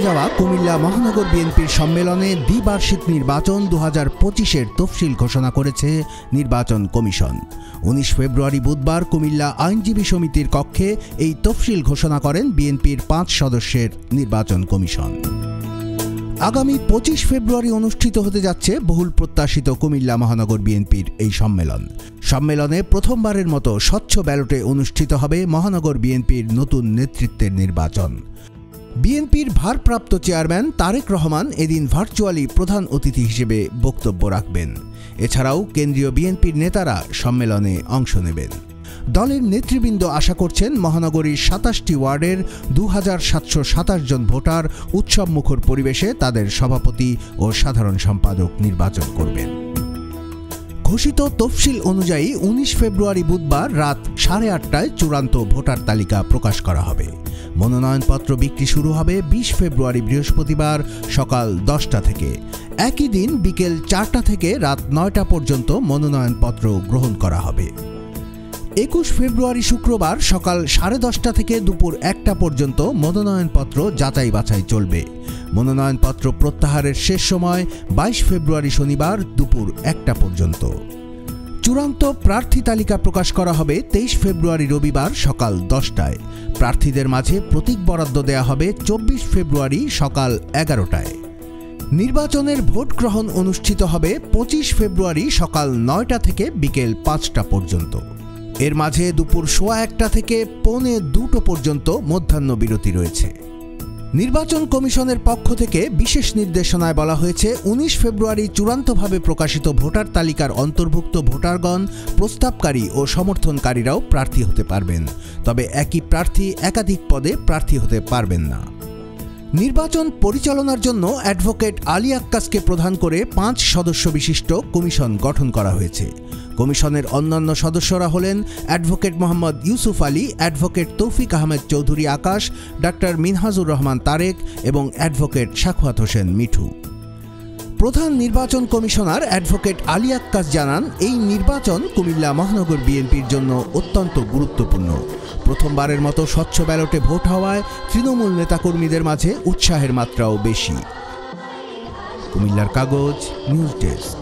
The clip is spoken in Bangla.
যাওয়া কুমিল্লা মহানগর বিএনপির সম্মেলনে দ্বিবার্ষিক নির্বাচন 2025-এর তফসিল ঘোষণা করেছে নির্বাচন কমিশন। 19 ফেব্রুয়ারি বুধবার কুমিল্লা আইনজীবী সমিতির কক্ষে এই তফসিল ঘোষণা করেন বিএনপির 5 সদস্যের নির্বাচন কমিশন। আগামী 25 ফেব্রুয়ারি অনুষ্ঠিত হতে যাচ্ছে বহুল প্রত্যাশিত কুমিল্লা মহানগর বিএনপির এই সম্মেলনে প্রথমবারের মতো স্বচ্ছ ব্যালটে অনুষ্ঠিত হবে মহানগর বিএনপির নতুন নেতৃত্বের নির্বাচন। বিএনপির ভারপ্রাপ্ত চেয়ারম্যান তারেক রহমান এদিন ভার্চুয়ালি প্রধান অতিথি হিসেবে বক্তব্য রাখবেন। এছাড়াও কেন্দ্রীয় বিএনপির নেতারা সম্মেলনে অংশ নেবেন। দলের নেতৃবৃন্দ আশা করছেন মহানগরীর 27টি ওয়ার্ডের 2727 জন ভোটার উৎসবমুখর পরিবেশে তাদের সভাপতি ও সাধারণ সম্পাদক নির্বাচন করবেন। ঘোষিত তফসিল অনুযায়ী 19 ফেব্রুয়ারি বুধবার রাত 8:30টায় চূড়ান্ত ভোটার তালিকা প্রকাশ করা হবে। মনোনয়নপত্র বিক্রি শুরু হবে 20 ফেব্রুয়ারি বৃহস্পতিবার সকাল 10টা থেকে। একই দিন বিকেল 4টা থেকে রাত 9টা পর্যন্ত মনোনয়নপত্র গ্রহণ করা হবে। 21 ফেব্রুয়ারি শুক্রবার সকাল 10:30টা থেকে দুপুর 1টা পর্যন্ত মনোনয়নপত্র যাচাই বাছাই চলবে। মনোনয়নপত্র প্রত্যাহারের শেষ সময় 22 ফেব্রুয়ারি শনিবার দুপুর 1টা পর্যন্ত। চূড়ান্ত প্রার্থী তালিকা প্রকাশ করা হবে 23 ফেব্রুয়ারি রবিবার সকাল 10টায়। প্রার্থীদের মাঝে প্রতীক বরাদ্দ দেয়া হবে 24 ফেব্রুয়ারি সকাল 11টায়। নির্বাচনের ভোট গ্রহণ অনুষ্ঠিত হবে 25 ফেব্রুয়ারি সকাল 9টা থেকে বিকেল 5টা পর্যন্ত। এর মাঝে দুপুর 1:15 থেকে 1:45 পর্যন্ত মধ্যাহ্ন বিরতি রয়েছে। নির্বাচন কমিশনের পক্ষ থেকে বিশেষ নির্দেশনায় বলা হয়েছে 19 ফেব্রুয়ারি চূড়ান্তভাবে প্রকাশিত ভোটার তালিকার অন্তর্ভুক্ত ভোটারগণ, প্রস্তাবকারী ও সমর্থনকারীরাও প্রার্থী হতে পারবেন, তবে একই প্রার্থী একাধিক পদে প্রার্থী হতে পারবেন না। নির্বাচন পরিচালনার জন্য অ্যাডভোকেট আলী আক্কাসকে প্রধান করে 5 সদস্য বিশিষ্ট কমিশন গঠন করা হয়েছে। কমিশনের অন্যান্য সদস্যরা হলেন অ্যাডভোকেট মোহাম্মদ ইউসুফ আলী, অ্যাডভোকেট তৌফিক আহমেদ চৌধুরী আকাশ, ডাক্তার মিনহাজুর রহমান তারেক এবং অ্যাডভোকেট সাখাওয়াত হোসেন মিঠু। প্রধান নির্বাচন কমিশনার অ্যাডভোকেট আলী আক্কাস জানান, এই নির্বাচন কুমিল্লা মহানগর বিএনপির জন্য অত্যন্ত গুরুত্বপূর্ণ। প্রথমবারের মতো স্বচ্ছ ব্যালটে ভোট হওয়ায় তৃণমূল নেতাকর্মীদের মাঝে উৎসাহের মাত্রাও বেশি। কুমিল্লার কাগজ নিউজ ডেস্ক।